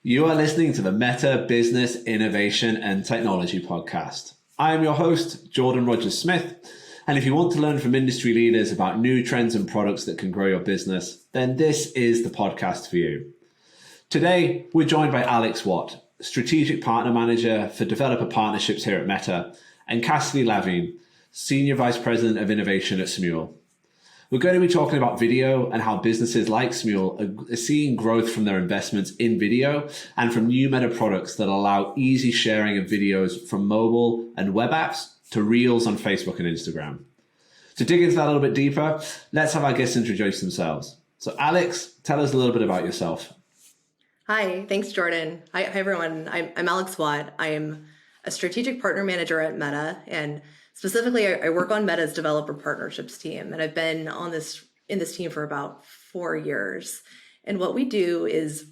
You are listening to the Meta Business Innovation and Technology Podcast. I am your host, Jordan Rogers-Smith, and if you want to learn from industry leaders about new trends and products that can grow your business, then this is the podcast for you. Today, we're joined by Alex Watt, Strategic Partner Manager for Developer Partnerships here at Meta, and Cassidy Lavin, Senior Vice President of Innovation at Smule. We're going to be talking about video and how businesses like Smule are seeing growth from their investments in video and from new Meta products that allow easy sharing of videos from mobile and web apps to Reels on Facebook and Instagram. To dig into that a little bit deeper, let's have our guests introduce themselves. So Alex, tell us a little bit about yourself. Hi, thanks, Jordan. Hi everyone. I'm Alex Watt. I am a strategic partner manager at Meta, and specifically, I work on Meta's developer partnerships team, and I've been in this team for about 4 years. And what we do is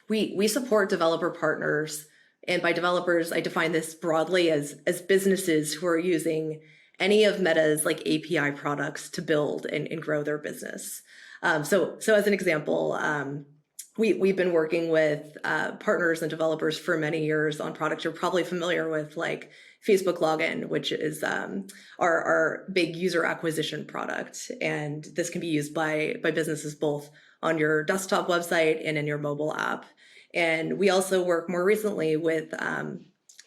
we support developer partners, and by developers, I define this broadly as businesses who are using any of Meta's API products to build and grow their business. So as an example, we've been working with partners and developers for many years on products you're probably familiar with, like Facebook Login, which is our big user acquisition product. And this can be used by businesses both on your desktop website and in your mobile app. And we also work more recently with a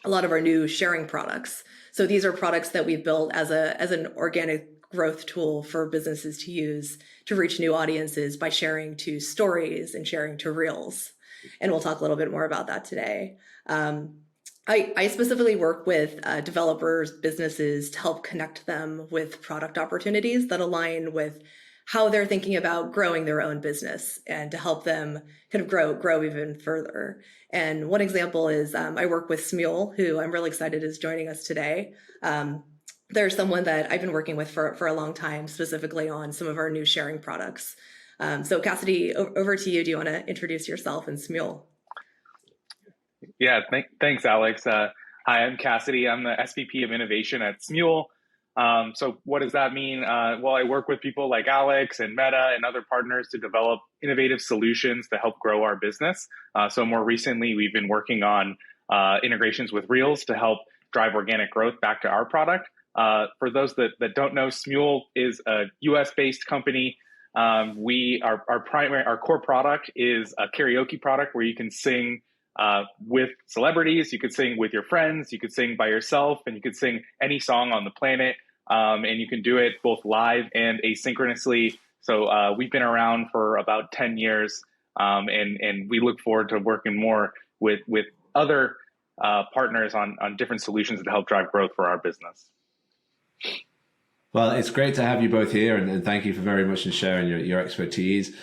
lot of our new sharing products. So these are products that we've built as an organic growth tool for businesses to use to reach new audiences by sharing to stories and sharing to Reels. And we'll talk a little bit more about that today. I specifically work with developers, businesses to help connect them with product opportunities that align with how they're thinking about growing their own business and to help them kind of grow even further. And one example is I work with Smule, who I'm really excited is joining us today. They're someone that I've been working with for a long time, specifically on some of our new sharing products. So Cassidy, over to you. Do you want to introduce yourself and Smule? Yeah, thanks, Alex. Hi, I'm Cassidy. I'm the SVP of Innovation at Smule. So what does that mean? Well, I work with people like Alex and Meta and other partners to develop innovative solutions to help grow our business. So more recently, we've been working on integrations with Reels to help drive organic growth back to our product. For those that don't know, Smule is a US-based company. Our core product is a karaoke product where you can sing with celebrities, you could sing with your friends, you could sing by yourself, and you could sing any song on the planet. And you can do it both live and asynchronously. So we've been around for about 10 years, and we look forward to working more with other partners on different solutions to help drive growth for our business. Well, it's great to have you both here, and thank you for very much in sharing your expertise.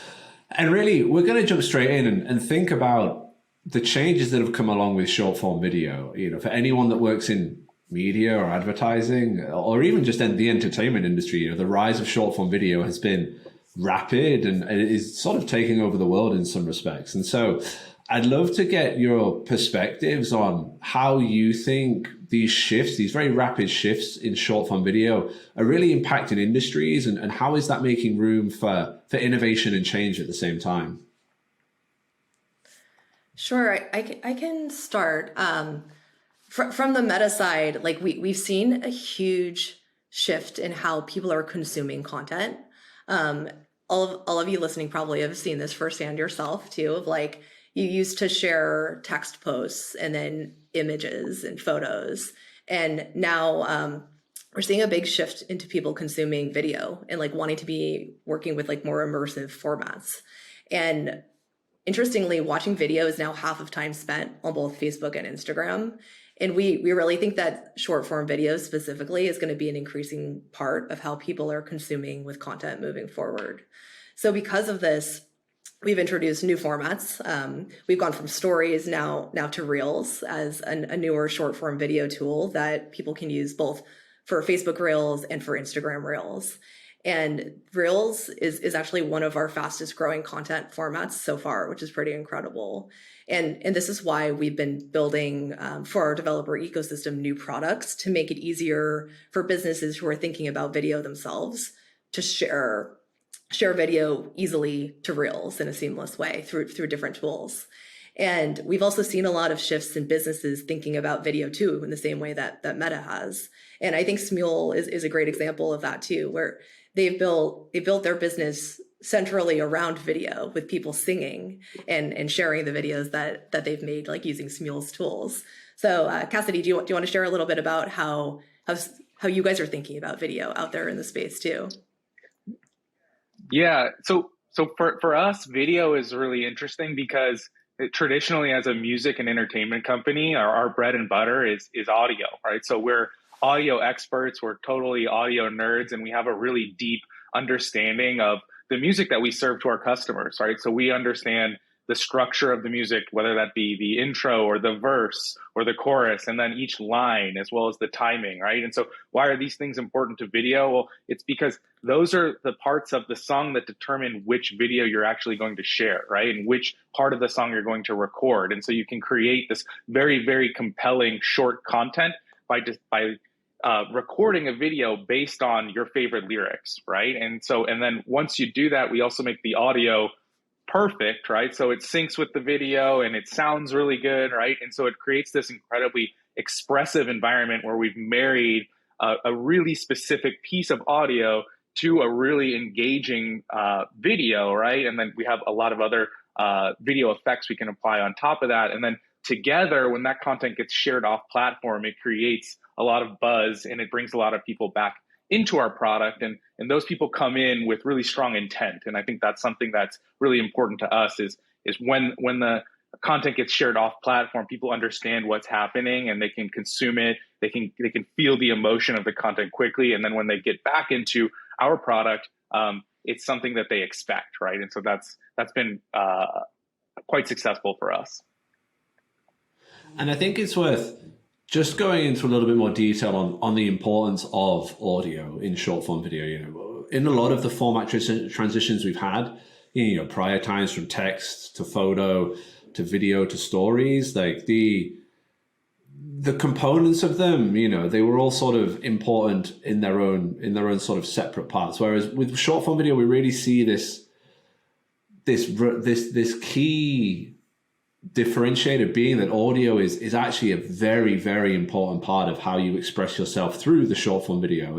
And really, we're going to jump straight in and think about the changes that have come along with short form video. For anyone that works in media or advertising, or even just in the entertainment industry, the rise of short form video has been rapid and it is sort of taking over the world in some respects. And so I'd love to get your perspectives on how you think these shifts, these very rapid shifts in short form video, are really impacting industries, and how is that making room for innovation and change at the same time? Sure, I can start. From the Meta side, we've seen a huge shift in how people are consuming content. All of you listening probably have seen this firsthand yourself too, of you used to share text posts and then images and photos. And now we're seeing a big shift into people consuming video and wanting to be working with more immersive formats. And interestingly, watching video is now half of time spent on both Facebook and Instagram. And we really think that short form video specifically is going to be an increasing part of how people are consuming with content moving forward. So because of this, we've introduced new formats. We've gone from stories now to Reels as a newer short form video tool that people can use both for Facebook Reels and for Instagram Reels. And Reels is actually one of our fastest growing content formats so far, which is pretty incredible. And this is why we've been building for our developer ecosystem new products to make it easier for businesses who are thinking about video themselves to share video easily to Reels in a seamless way through different tools. And we've also seen a lot of shifts in businesses thinking about video too, in the same way that Meta has. And I think Smule is a great example of that too, where they built their business centrally around video, with people singing and sharing the videos that they've made, like using Smule's tools. So Cassidy, do you want to share a little bit about how you guys are thinking about video out there in the space too? Yeah. So for us, video is really interesting because traditionally, as a music and entertainment company, our bread and butter is audio, right? So we're audio experts, we're totally audio nerds, and we have a really deep understanding of the music that we serve to our customers, right? So we understand the structure of the music, whether that be the intro or the verse or the chorus, and then each line, as well as the timing, right? And so why are these things important to video? Well, it's because those are the parts of the song that determine which video you're actually going to share, right? And which part of the song you're going to record. And so you can create this very, very compelling short content by recording a video based on your favorite lyrics, right? And then once you do that, we also make the audio perfect, right? So it syncs with the video and it sounds really good, right? And so it creates this incredibly expressive environment where we've married a really specific piece of audio to a really engaging video, right? And then we have a lot of other video effects we can apply on top of that. And then together, when that content gets shared off platform, it creates a lot of buzz and it brings a lot of people back into our product, and those people come in with really strong intent. And I think that's something that's really important to us is when the content gets shared off platform, people understand what's happening and they can consume it. They can feel the emotion of the content quickly, and then when they get back into our product, it's something that they expect, right? And so that's been quite successful for us. And I think it's worth just going into a little bit more detail on the importance of audio in short form video. You know, in a lot of the format transitions we've had, you know, prior times, from text to photo to video to stories, like the components of them, you know, they were all sort of important in their own sort of separate parts. Whereas with short form video, we really see this key differentiator being that audio is actually a very, very important part of how you express yourself through the short form video.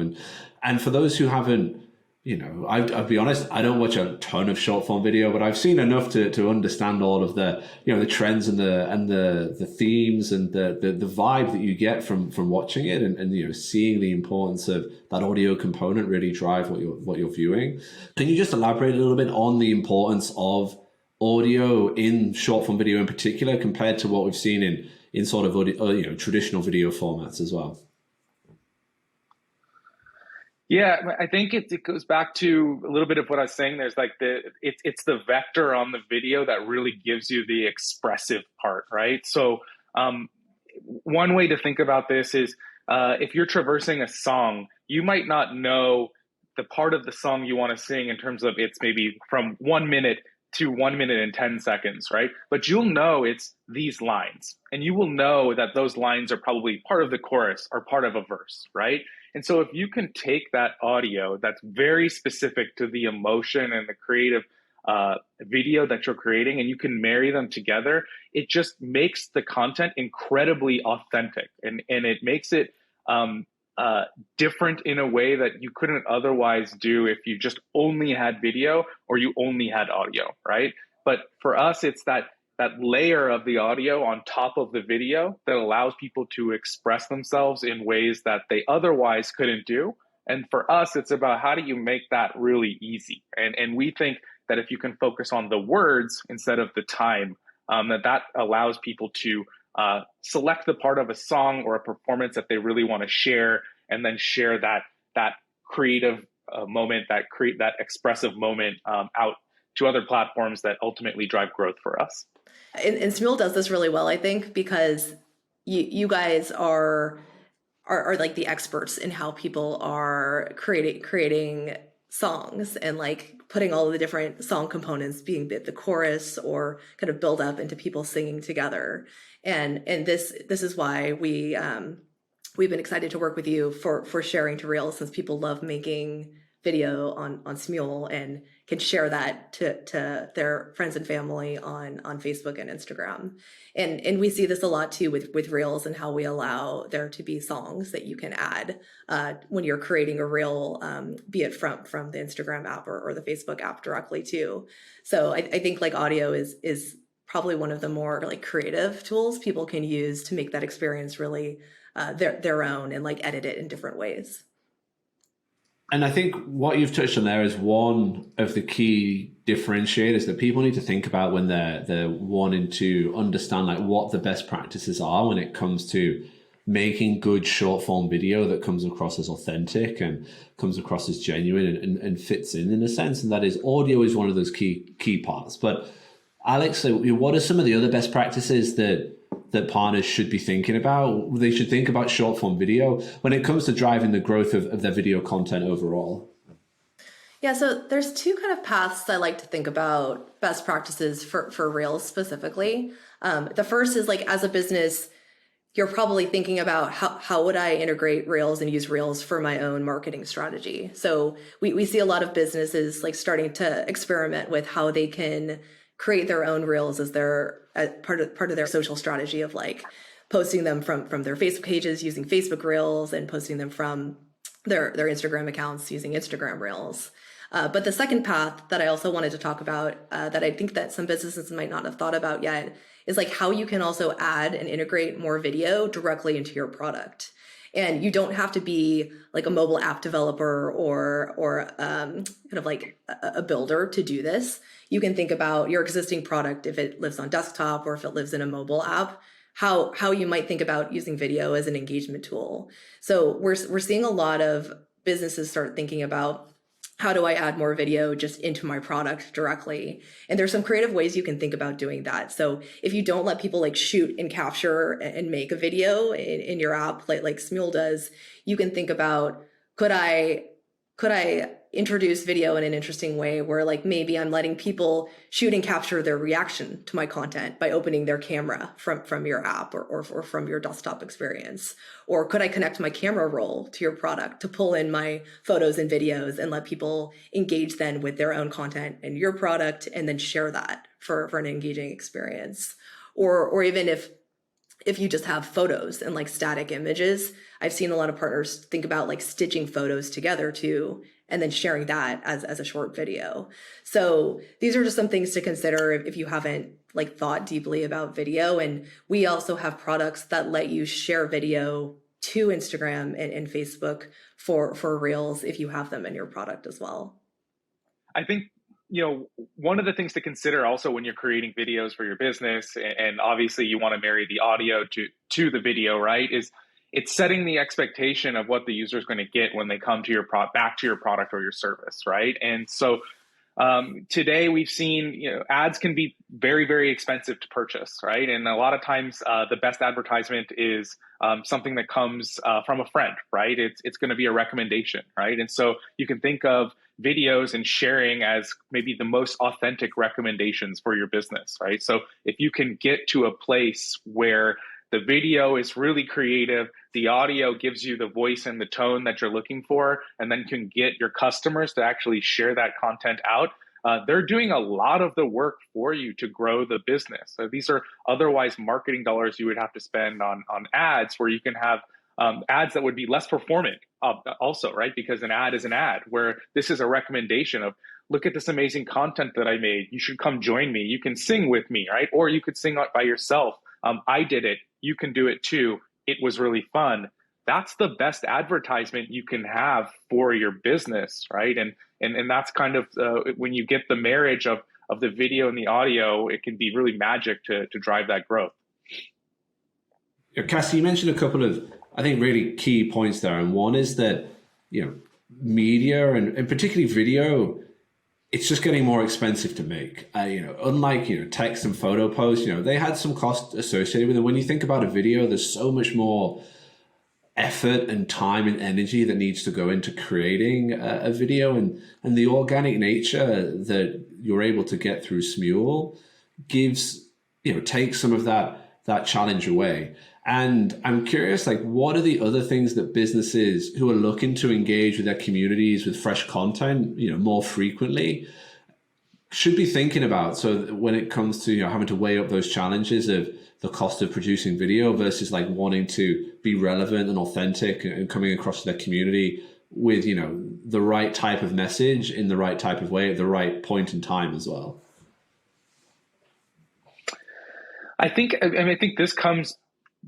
And for those who haven't, you know, I'll be honest, I don't watch a ton of short form video, but I've seen enough to understand all of the, you know, the trends and the themes and the vibe that you get from watching it, and you know, seeing the importance of that audio component really drive what you're viewing. Can you just elaborate a little bit on the importance of audio in short form video in particular, compared to what we've seen in sort of audio, you know, traditional video formats as well? Yeah, I think it goes back to a little bit of what I was saying. There's like it's the vector on the video that really gives you the expressive part, right? So one way to think about this is if you're traversing a song, you might not know the part of the song you want to sing in terms of it's maybe from 1 minute to 1 minute and 10 seconds, right? But you'll know it's these lines, and you will know that those lines are probably part of the chorus or part of a verse, right? And so if you can take that audio that's very specific to the emotion and the creative video that you're creating, and you can marry them together, it just makes the content incredibly authentic, and it makes it different in a way that you couldn't otherwise do if you just only had video or you only had audio, right? But for us, it's that layer of the audio on top of the video that allows people to express themselves in ways that they otherwise couldn't do. And for us, it's about how do you make that really easy? And we think that if you can focus on the words instead of the time, that allows people to select the part of a song or a performance that they really want to share, and then share that creative moment, that expressive moment out to other platforms that ultimately drive growth for us. And Smule does this really well, I think, because you guys are like the experts in how people are creating songs, and like putting all of the different song components, being the chorus or kind of build up into people singing together. And this is why we've been excited to work with you for sharing to Reels, since people love making video on Smule and can share that to their friends and family on Facebook and Instagram. And we see this a lot too with Reels and how we allow there to be songs that you can add when you're creating a Reel, be it from the Instagram app or the Facebook app directly too. So I think like audio is probably one of the more like creative tools people can use to make that experience really their own and like edit it in different ways. And I think what you've touched on there is one of the key differentiators that people need to think about when they're wanting to understand like what the best practices are when it comes to making good short form video that comes across as authentic and comes across as genuine and fits in a sense. And that is audio is one of those key parts. But Alex, what are some of the other best practices that partners should be thinking about? They should think about short form video when it comes to driving the growth of their video content overall. Yeah, so there's two kind of paths I like to think about best practices for Reels specifically. The first is like as a business, you're probably thinking about how would I integrate Reels and use Reels for my own marketing strategy. So we see a lot of businesses like starting to experiment with how they can create their own Reels as their part of their social strategy of like posting them from their Facebook pages using Facebook Reels and posting them from their Instagram accounts using Instagram Reels. But the second path that I also wanted to talk about that I think that some businesses might not have thought about yet is like how you can also add and integrate more video directly into your product. And you don't have to be like a mobile app developer or kind of like a builder to do this. You can think about your existing product, if it lives on desktop or if it lives in a mobile app, how you might think about using video as an engagement tool. So we're seeing a lot of businesses start thinking about how do I add more video just into my product directly? And there's some creative ways you can think about doing that. So if you don't let people like shoot and capture and make a video in your app like Smule does, you can think about, could I introduce video in an interesting way where like maybe I'm letting people shoot and capture their reaction to my content by opening their camera from your app or from your desktop experience? Or could I connect my camera roll to your product to pull in my photos and videos and let people engage then with their own content and your product and then share that for an engaging experience? Or even if you just have photos and like static images, I've seen a lot of partners think about like stitching photos together too, and then sharing that as a short video. So these are just some things to consider if you haven't like thought deeply about video. And we also have products that let you share video to Instagram and Facebook for Reels if you have them in your product as well. I think, one of the things to consider also when you're creating videos for your business, and obviously you want to marry the audio to the video, right, is it's setting the expectation of what the user is going to get when they come to back to your product or your service, right? And so today we've seen, ads can be very, very expensive to purchase, right? And a lot of times the best advertisement is something that comes from a friend, right? It's going to be a recommendation, right? And so you can think of videos and sharing as maybe the most authentic recommendations for your business, right? So if you can get to a place where the video is really creative, the audio gives you the voice and the tone that you're looking for, and then can get your customers to actually share that content out, they're doing a lot of the work for you to grow the business. So these are otherwise marketing dollars you would have to spend on ads, where you can have ads that would be less performant also, right? Because an ad is an ad, where this is a recommendation of, look at this amazing content that I made. You should come join me. You can sing with me, right? Or you could sing by yourself. I did it. You can do it too. It was really fun. That's the best advertisement you can have for your business, right? And that's kind of when you get the marriage of the video and the audio, it can be really magic to drive that growth. Cassie, you mentioned a couple of, I think, really key points there. And one is that, media and particularly video, it's just getting more expensive to make. Unlike, text and photo posts, they had some cost associated with them. When you think about a video, there's so much more effort and time and energy that needs to go into creating a video, and the organic nature that you're able to get through Smule gives, takes some of that challenge away. And I'm curious, like, what are the other things that businesses who are looking to engage with their communities with fresh content, more frequently, should be thinking about? So when it comes to having to weigh up those challenges of the cost of producing video versus like wanting to be relevant and authentic and coming across to their community with the right type of message in the right type of way at the right point in time as well. I think this comes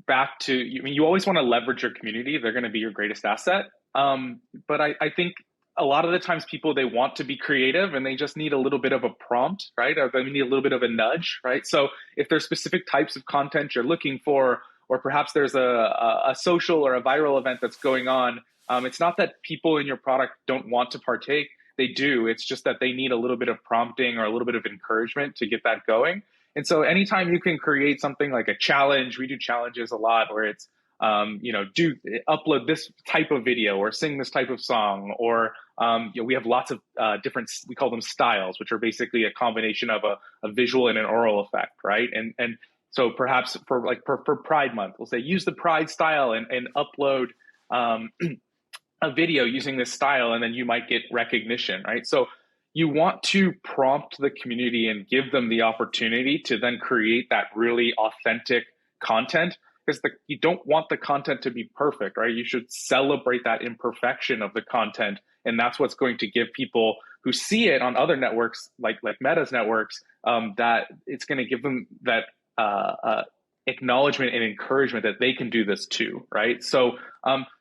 back to, you always want to leverage your community. They're going to be your greatest asset. But I think a lot of the times people, they want to be creative and they just need a little bit of a prompt, right? Or they need a little bit of a nudge, right? So if there's specific types of content you're looking for, or perhaps there's a social or a viral event that's going on, it's not that people in your product don't want to partake. They do. It's just that they need a little bit of prompting or a little bit of encouragement to get that going. And so anytime you can create something like a challenge, we do challenges a lot where it's, upload this type of video or sing this type of song, or we have lots of different, we call them styles, which are basically a combination of a visual and an oral effect, right? And so perhaps for Pride Month, we'll say use the Pride style and upload a video using this style, and then you might get recognition, right? So you want to prompt the community and give them the opportunity to then create that really authentic content, because you don't want the content to be perfect, right? You should celebrate that imperfection of the content. And that's what's going to give people who see it on other networks, like Meta's networks, that it's going to give them that acknowledgement and encouragement that they can do this too, right? So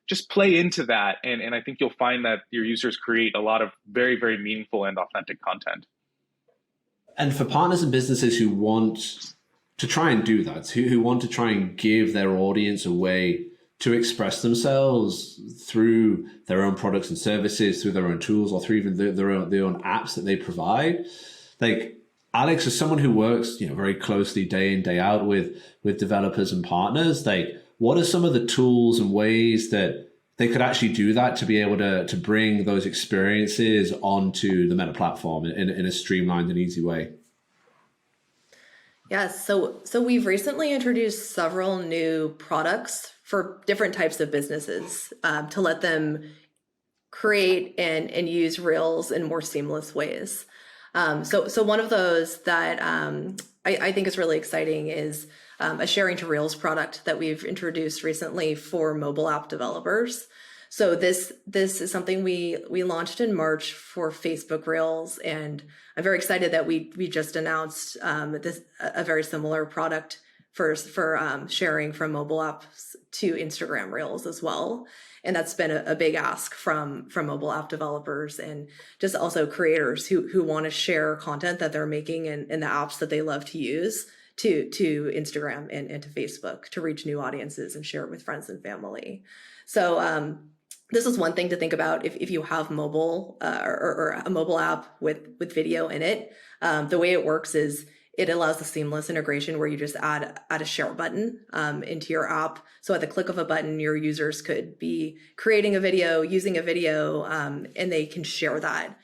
just play into that. And I think you'll find that your users create a lot of very, very meaningful and authentic content. And for partners and businesses who want to try and do that, who want to try and give their audience a way to express themselves through their own products and services, through their own tools, or through even their own apps that they provide. Like, Alex, as someone who works very closely day in, day out with developers and partners, like, what are some of the tools and ways that they could actually do that to be able to bring those experiences onto the Meta platform in a streamlined and easy way? Yes, so we've recently introduced several new products for different types of businesses to let them create and use Reels in more seamless ways. So one of those that I think is really exciting is a sharing to Reels product that we've introduced recently for mobile app developers. So this is something we launched in March for Facebook Reels, and I'm very excited that we just announced a very similar product for sharing from mobile apps to Instagram Reels as well. And that's been a big ask from mobile app developers and just also creators who want to share content that they're making in the apps that they love to use to Instagram and to Facebook to reach new audiences and share it with friends and family. So this is one thing to think about if you have mobile or a mobile app with video in it. The way it works is it allows the seamless integration where you just add a share button into your app. So at the click of a button, your users could be creating a video, using a video, and they can share that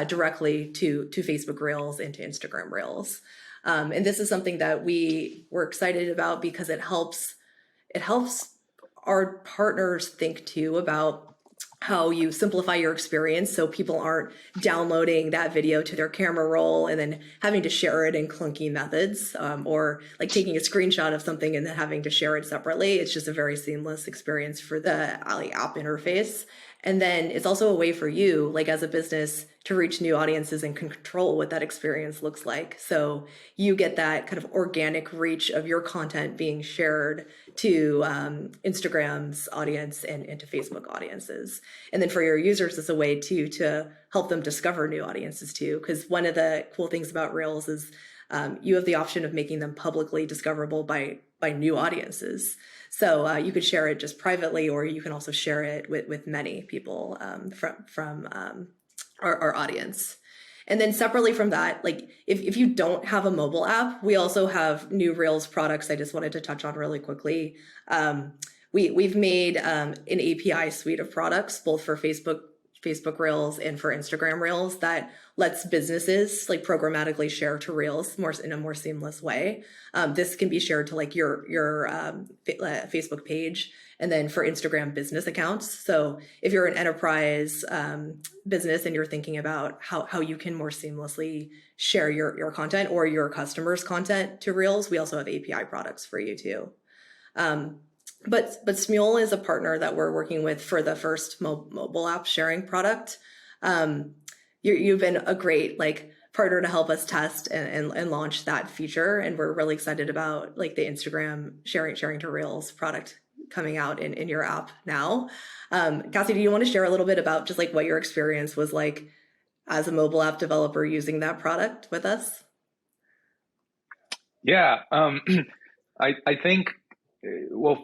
directly to Facebook Reels and to Instagram Reels. And this is something that we're excited about because it helps our partners think too about how you simplify your experience so people aren't downloading that video to their camera roll and then having to share it in clunky methods, or like taking a screenshot of something and then having to share it separately. It's just a very seamless experience for the app interface. And then it's also a way for you, like as a business, to reach new audiences and control what that experience looks like. So you get that kind of organic reach of your content being shared to Instagram's audience and to Facebook audiences. And then for your users, it's a way to help them discover new audiences too. Because one of the cool things about Reels is you have the option of making them publicly discoverable by new audiences. So you could share it just privately, or you can also share it with many people from our audience. And then separately from that, like if you don't have a mobile app, we also have new Reels products I just wanted to touch on really We've made an API suite of products, both for Facebook Facebook Reels and for Instagram Reels that lets businesses like programmatically share to Reels more in a more seamless way. This can be shared to like your Facebook page, and then for Instagram business accounts. So if you're an enterprise business and you're thinking about how you can more seamlessly share your content or your customers' content to Reels, we also have API products for you too. But Smule is a partner that we're working with for the first mobile app sharing product. You've been a great like partner to help us test and launch that feature, and we're really excited about like the Instagram sharing to Reels product coming out in your app now. Cassidy, do you want to share a little bit about just like what your experience was like as a mobile app developer using that product with us? Yeah, I think, well,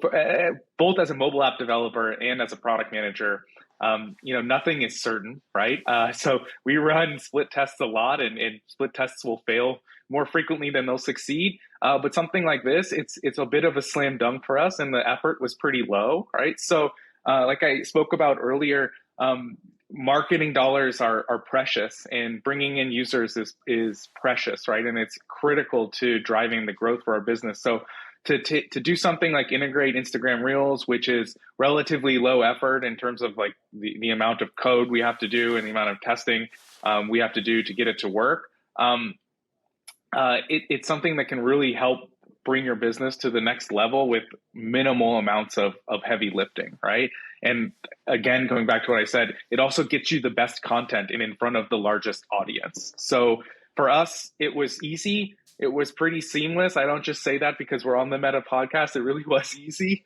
both as a mobile app developer and as a product manager, nothing is certain, right? So we run split tests a lot, and split tests will fail more frequently than they'll succeed. But something like this, it's a bit of a slam dunk for us, and the effort was pretty low, right? So, like I spoke about earlier, marketing dollars are precious, and bringing in users is precious, right? And it's critical to driving the growth for our business. So to do something like integrate Instagram Reels, which is relatively low effort in terms of like the amount of code we have to do and the amount of testing we have to do to get it to work, it's something that can really help bring your business to the next level with minimal amounts of heavy lifting, right? And again, going back to what I said, it also gets you the best content and in front of the largest audience. So for us, it was easy. It was pretty seamless. I don't just say that because we're on the Meta podcast. It really was easy.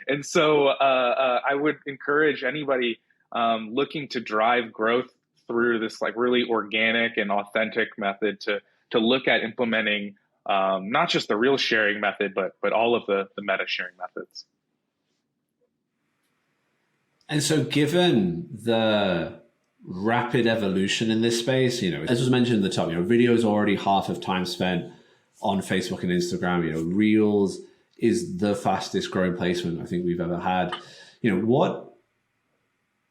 And so I would encourage anybody looking to drive growth through this like really organic and authentic method to look at implementing not just the Reel sharing method, but all of the Meta sharing methods. And so given the rapid evolution in this space, as was mentioned at the top, video is already half of time spent on Facebook and Instagram. Reels is the fastest growing placement I think we've ever had.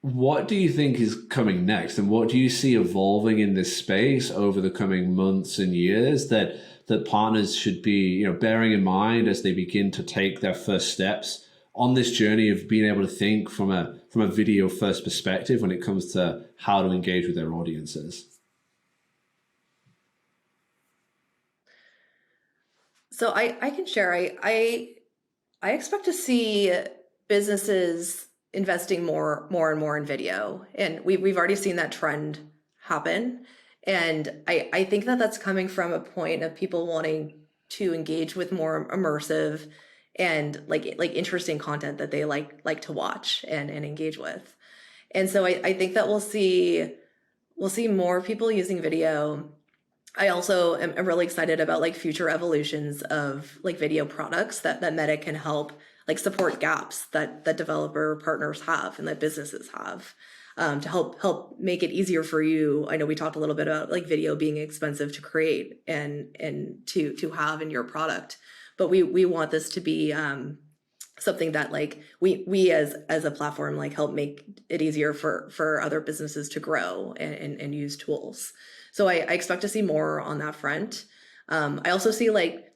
What do you think is coming next, and what do you see evolving in this space over the coming months and years that partners should be bearing in mind as they begin to take their first steps on this journey of being able to think from a video first perspective when it comes to how to engage with their audiences? So I can share. I expect to see businesses investing more and more in video, and we've already seen that trend happen. And I think that that's coming from a point of people wanting to engage with more immersive and like interesting content that they like to watch and engage with. And so I think that we'll see more people using video. I also am really excited about like future evolutions of like video products that Meta can help like support gaps that developer partners have and that businesses have. To help make it easier for you. I know we talked a little bit about like video being expensive to create and to have in your product, but we want this to be something that like we as a platform like help make it easier for other businesses to grow and use tools. So I expect to see more on that front. I also see like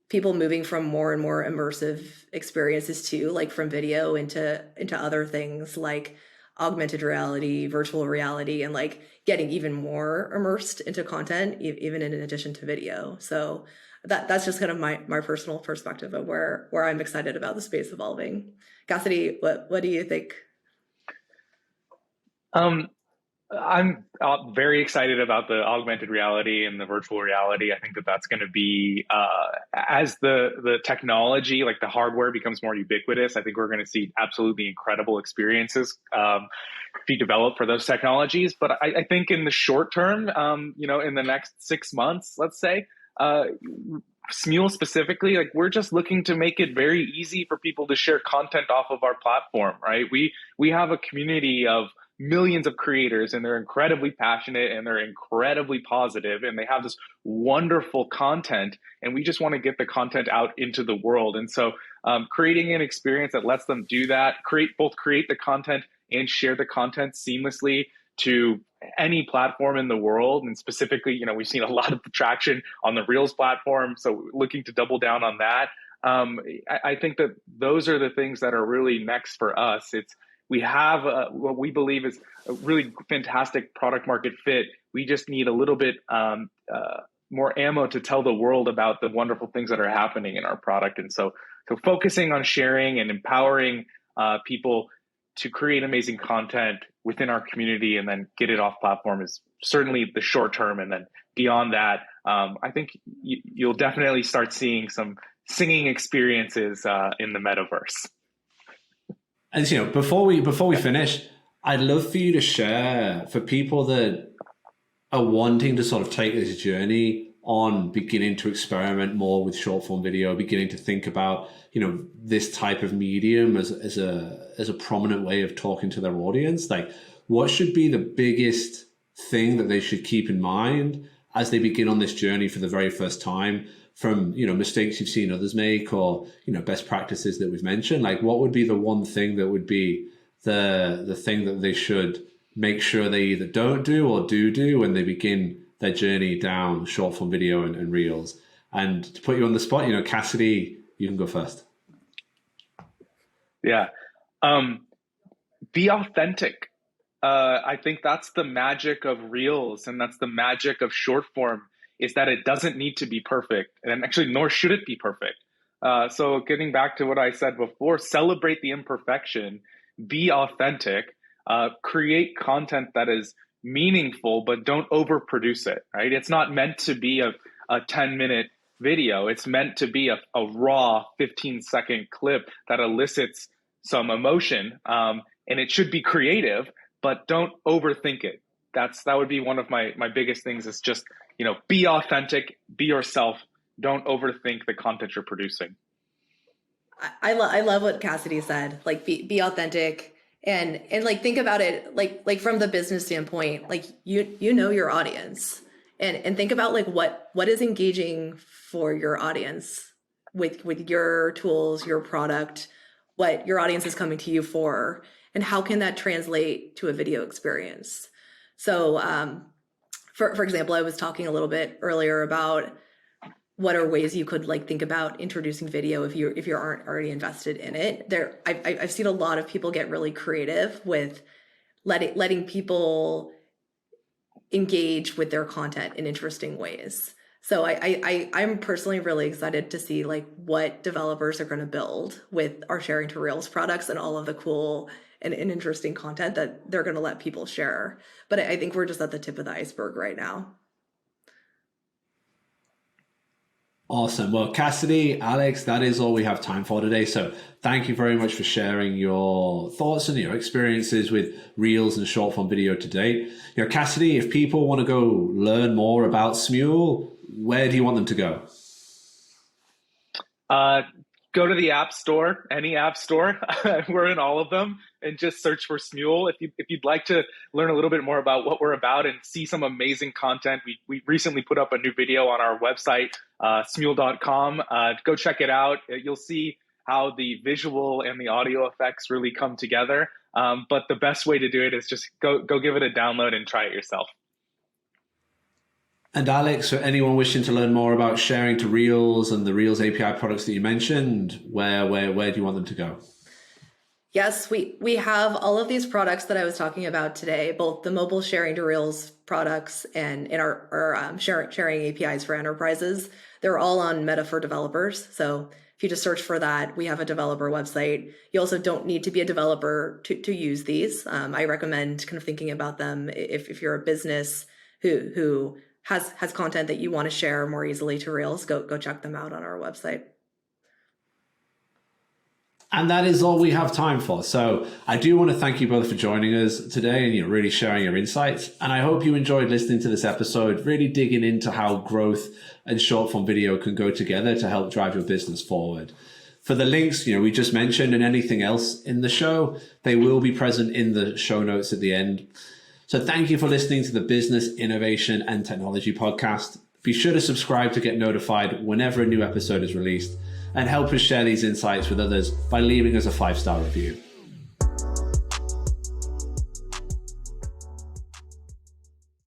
people moving from more and more immersive experiences too, like from video into other things like augmented reality, virtual reality, and like getting even more immersed into content, even in addition to video. So that's just kind of my personal perspective of where I'm excited about the space evolving. Cassidy, what do you think? I'm very excited about the augmented reality and the virtual reality. I think that's going to be, as the technology, like the hardware becomes more ubiquitous, I think we're going to see absolutely incredible experiences be developed for those technologies. But I think in the short term, in the next 6 months, let's say, Smule specifically, like we're just looking to make it very easy for people to share content off of our platform, right? We have a community of millions of creators, and they're incredibly passionate and they're incredibly positive, and they have this wonderful content, and we just want to get the content out into the world. And so creating an experience that lets them do that, create the content and share the content seamlessly to any platform in the world. And specifically, we've seen a lot of traction on the Reels platform, so looking to double down on that. I think that those are the things that are really next for us. We have what we believe is a really fantastic product market fit. We just need a little bit more ammo to tell the world about the wonderful things that are happening in our product. And so focusing on sharing and empowering people to create amazing content within our community and then get it off platform is certainly the short term. And then beyond that, I think you'll definitely start seeing some singing experiences in the metaverse. And before we finish, I'd love for you to share for people that are wanting to sort of take this journey on beginning to experiment more with short form video, beginning to think about this type of medium as a prominent way of talking to their audience. Like, what should be the biggest thing that they should keep in mind as they begin on this journey for the very first time, from mistakes you've seen others make, or best practices that we've mentioned? Like, what would be the one thing that would be the thing that they should make sure they either don't do or do when they begin their journey down short form video and Reels? And to put you on the spot, Cassidy, you can go first. Yeah. Be authentic. I think that's the magic of Reels, and that's the magic of short form, is that it doesn't need to be perfect, and actually nor should it be perfect. So getting back to what I said before, celebrate the imperfection, be authentic, create content that is meaningful, but don't overproduce it, right? It's not meant to be a 10-minute video. It's meant to be a raw 15-second clip that elicits some emotion, and it should be creative, but don't overthink it. That would be one of my biggest things, is just, be authentic, be yourself. Don't overthink the content you're producing. I love what Cassidy said. Like, be authentic, and like, think about it like from the business standpoint. Like, you know your audience, and think about like what is engaging for your audience with your tools, your product, what your audience is coming to you for, and how can that translate to a video experience. So for example, I was talking a little bit earlier about what are ways you could like think about introducing video if you aren't already invested in it. I've seen a lot of people get really creative with letting people engage with their content in interesting ways. So I'm personally really excited to see like what developers are going to build with our Sharing to Reels products and all of the cool and interesting content that they're going to let people share. But I think we're just at the tip of the iceberg right now. Awesome. Well, Cassidy, Alex, that is all we have time for today. So thank you very much for sharing your thoughts and your experiences with Reels and short form video today. Cassidy, if people want to go learn more about Smule, where do you want them to go? Go to the App Store, any App Store. We're in all of them, and just search for Smule. If you'd like to learn a little bit more about what we're about and see some amazing content, we recently put up a new video on our website, smule.com. Go check it out. You'll see how the visual and the audio effects really come together. But the best way to do it is just go give it a download and try it yourself. And Alex, for anyone wishing to learn more about Sharing to Reels and the Reels API products that you mentioned, where do you want them to go? Yes, we have all of these products that I was talking about today, both the mobile Sharing to Reels products and in our sharing APIs for enterprises. They're all on Meta for developers. So if you just search for that, we have a developer website. You also don't need to be a developer to use these. I recommend kind of thinking about them if you're a business who has content that you want to share more easily to Reels. Go check them out on our website. And that is all we have time for. So I do want to thank you both for joining us today and really sharing your insights. And I hope you enjoyed listening to this episode, really digging into how growth and short form video can go together to help drive your business forward. For the links, we just mentioned and anything else in the show, they will be present in the show notes at the end. So thank you for listening to the Business, Innovation and Technology podcast. Be sure to subscribe to get notified whenever a new episode is released, and help us share these insights with others by leaving us a 5-star review.